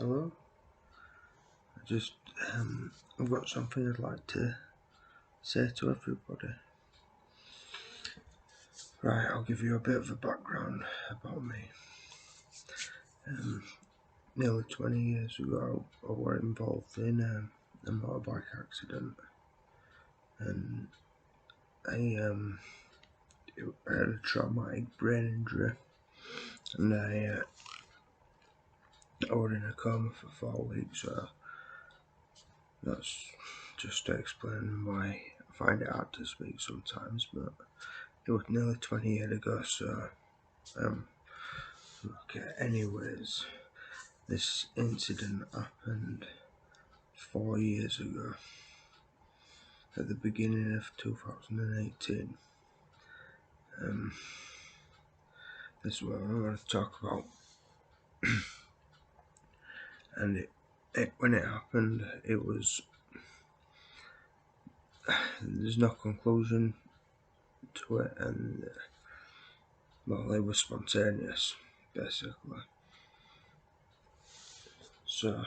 Hello. I just I've got something I'd like to say to everybody. Right, I'll give you a bit of a background about me. Nearly 20 years ago, I was involved in a motorbike accident, and I had a traumatic brain injury, and I was in a coma for 4 weeks. So that's just to explain why I find it hard to speak sometimes, but it was nearly 20 years ago, so okay, anyways, this incident happened 4 years ago, at the beginning of 2018. This is what I want to talk about. And when it happened, it was, there's no conclusion to it, and well, it was spontaneous, basically. So,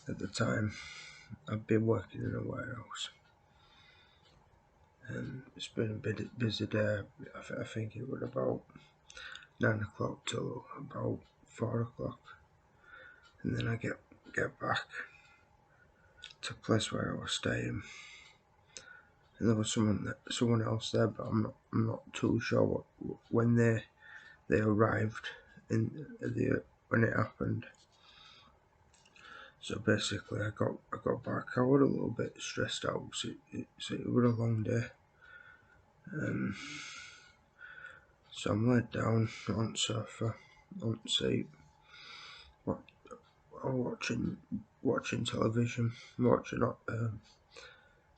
at the time, I've been working in a warehouse, and it's been a bit busy day. I think it was about 9 o'clock till about 4 o'clock, and then I get back to the place where I was staying, and there was someone else there, but I'm not too sure when they arrived when it happened. So basically, I got back. I was a little bit stressed out. So it was a long day. So I'm laid down on the sofa, on the seat, watching television, watching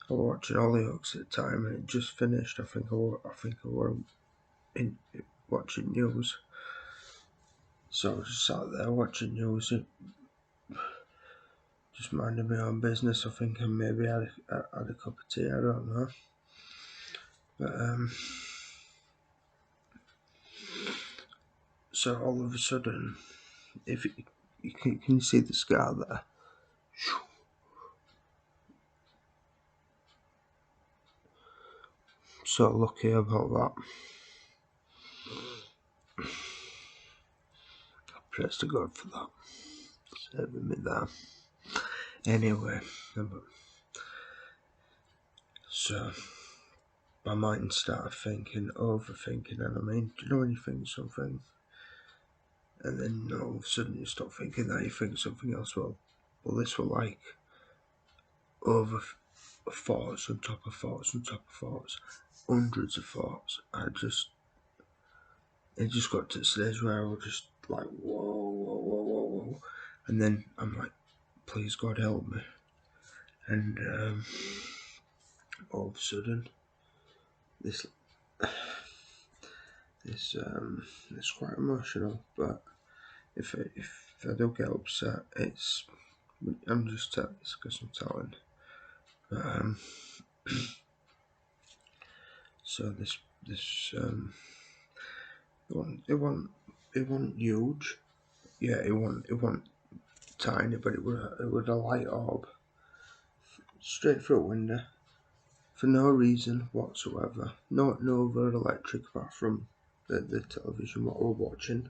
Hollyoaks at the time, and it just finished. I think I were in watching news. So I was just sat there watching news, just minding my own business. I think I maybe had a cup of tea. I don't know, but so all of a sudden, if you can see the scar there. So lucky about that. Praise to God for that, saving me there. Anyway, so my mind started overthinking, and I mean, do you know when you think something, and then all of a sudden you stop thinking that, you think something else? Well, this was like over thoughts on top of thoughts on top of thoughts, hundreds of thoughts. It just got to the stage where I was just like, whoa, and then I'm like, please God help me, and all of a sudden, this it's quite emotional, but if I do get upset, I'm just telling, it's because I'm telling. So this it wasn't huge. Yeah, it wasn't tiny, but it was a light orb straight through a window for no reason whatsoever. No other electric apart from the television what we're watching.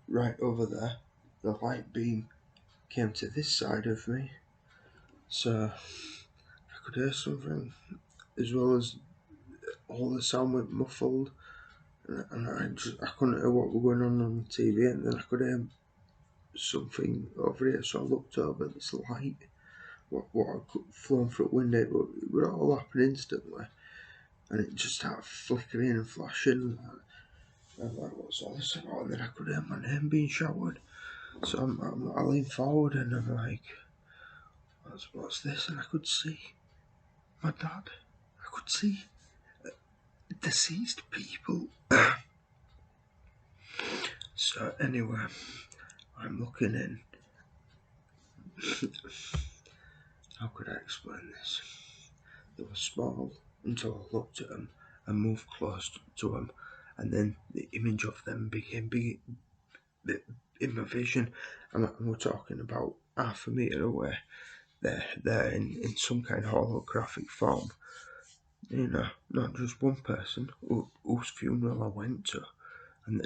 Right over there, the light beam came to this side of me, so I could hear something, as well as all the sound went muffled, and I couldn't hear what was going on the TV, and then I could hear something over here, so I looked over this light, what had flown through the window, it would all happen instantly, and it just started flickering and flashing. I'm like, what's all this about? And then I could hear my name being shouted, so I leaned forward and I'm like, what's this? And I could see my dad. I could see deceased people. So anyway, I'm looking in. How could I explain this? They were small until I looked at them and moved close to them, and then the image of them became in my vision, and we're talking about half a metre away. They're in some kind of holographic form. You know, not just one person whose funeral I went to, and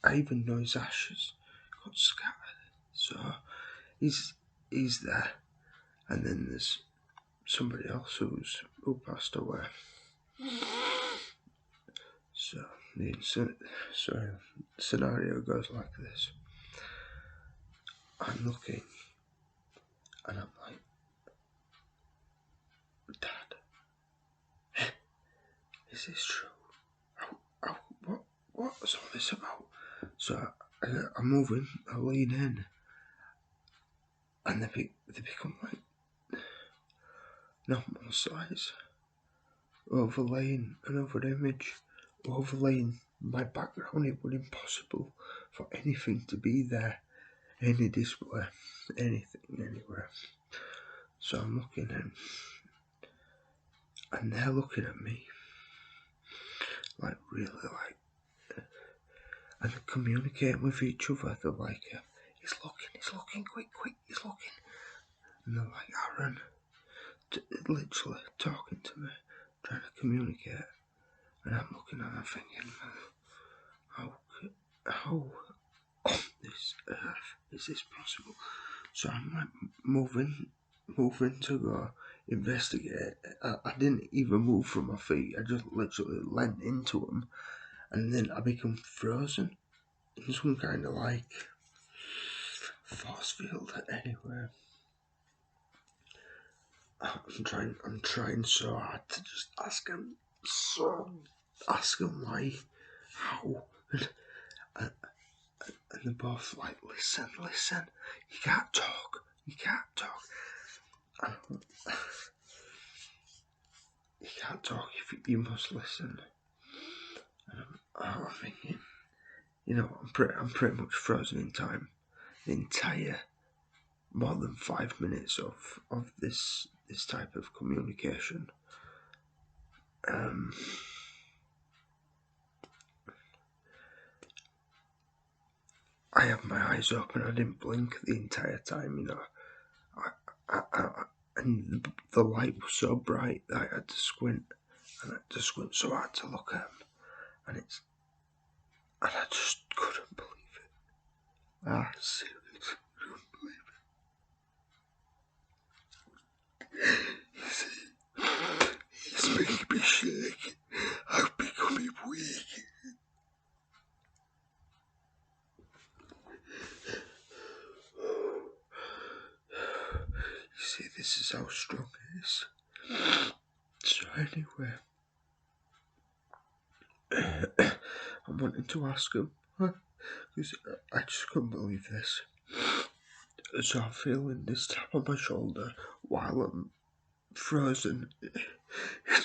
I even know his ashes got scattered. So he's there, and then there's somebody else who passed away. So the scenario goes like this. I'm looking, and I'm like, Dad, is this true? What's all this about? So I'm moving, I lean in, and they become like normal size, overlaying another image, overlaying my background. It was impossible for anything to be there, any display, anything, anywhere. So I'm looking in, and they're looking at me, like really like, and they're communicating with each other. They're like, he's looking, quick, he's looking. And they're like, Aaron, literally talking to me, trying to communicate. And I'm looking at them thinking, how on this earth is this possible? So I'm like moving to go investigate. I didn't even move from my feet. I just literally leant into them, and then I become frozen in some kind of like force field. Anyway, I'm trying so hard to just ask him why, how, and they're both like, listen, you can't talk, and you can't talk if you must listen. And I'm thinking, you know, I'm pretty much frozen in time. The entire more than 5 minutes of this type of communication. I had my eyes open. I didn't blink the entire time. You know, and the light was so bright that I had to squint, and I had to squint so hard to look at him, and I just couldn't believe it. I seriously couldn't believe it. He's making me shake. I'm becoming weak. You see, this is how strong it is. So anyway, I'm wanting to ask him, because I just couldn't believe this. So I'm feeling this tap on my shoulder while I'm frozen. I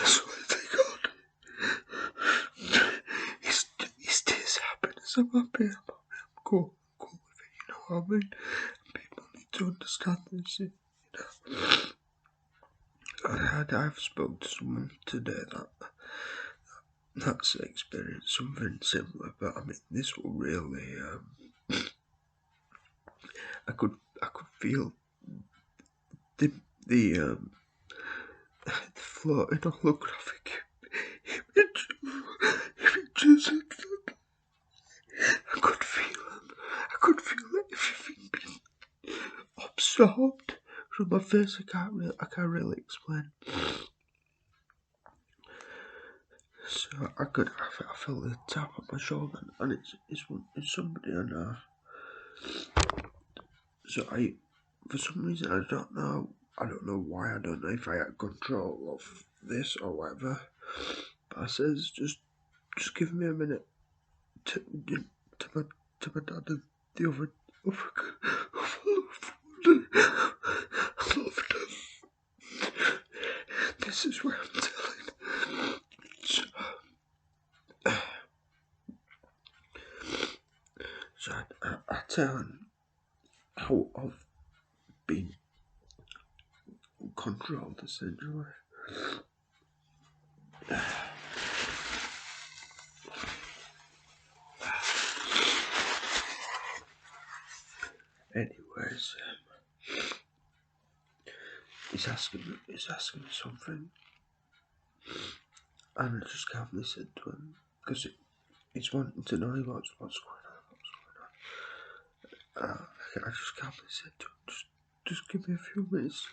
swear to God, his tears happen as I'm happy. I'm cool with it, you know what I mean? People need to understand this, you know. I've spoken to someone today that's experienced something similar, but I mean, this will really, I could feel the floating holographic images. I could feel them. I could feel everything being absorbed from my face. I can't really explain. So I felt the tap on my shoulder, and it's somebody I know. So for some reason, I don't know why. I don't know if I had control of this or whatever. But I says, just give me a minute to my dad and the other I loved him. This is where I'm telling. So I tell him how I've been controlled essentially. anyways, he's asking me something, and I just calmly said to him, because he's wanting to know what's going on. I just calmly said to him, just give me a few minutes.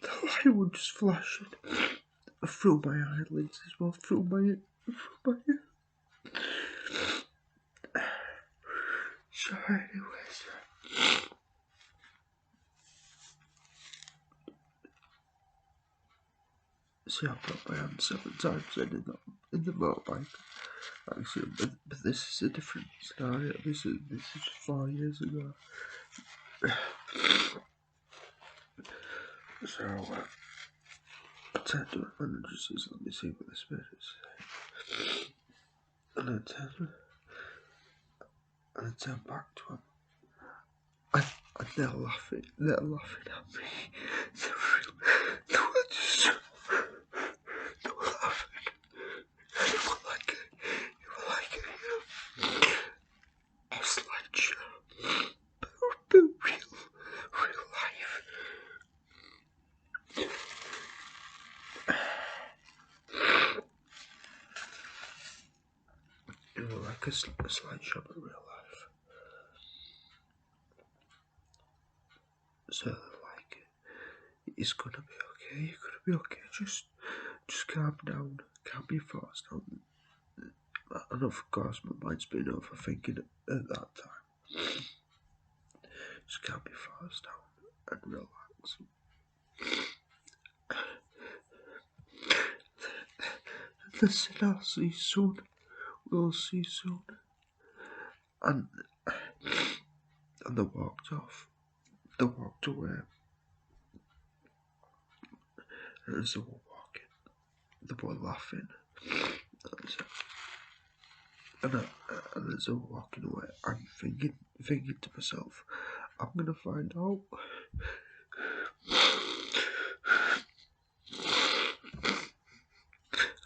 The light was just flashing through my eyelids as well, through my So anyways, see, I broke my hand 7 times in the motorbike accident, but this is a different scenario. This is 4 years ago. So I turned to him and just says, "Let me see what this bit is." And I turned back to him. And they're laughing at me. They were just, they were laughing. They were like a slideshow, but real life. It was like a slideshow, but real life. So they're like, "It's gonna be okay. You're gonna be okay. Just calm down. Calm your thoughts down." And of course, my mind's been overthinking at that time. Just calm your thoughts down and relax. They said, "I'll see you soon. We'll see you soon." And they walked off. They walked away. And as they were walking, they were laughing. And as they were walking away, I'm thinking to myself, I'm gonna find out.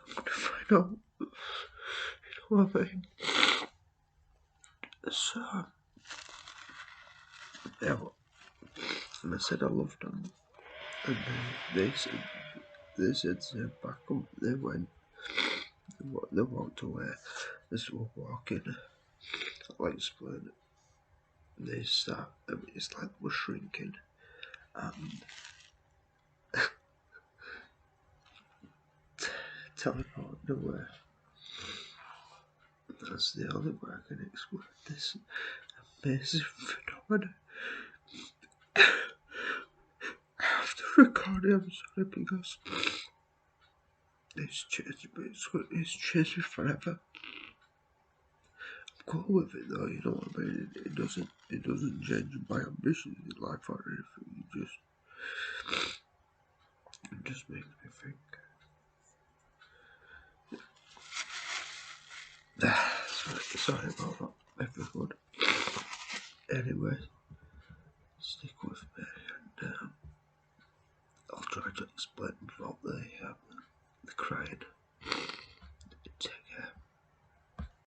I'm gonna find out. You know what I mean? So, yeah, and I said I loved them. And they said back up. They went. They walked away. As they were walking, I'll explain it. They start. It's like we're shrinking, and teleporting away. That's the only way I can explain this amazing phenomenon. After recording, I'm sorry because it's changed me. It's changed me forever. I'm cool with it though, you know what I mean? It doesn't change my ambitions in life or anything. It just makes me think. Sorry about that.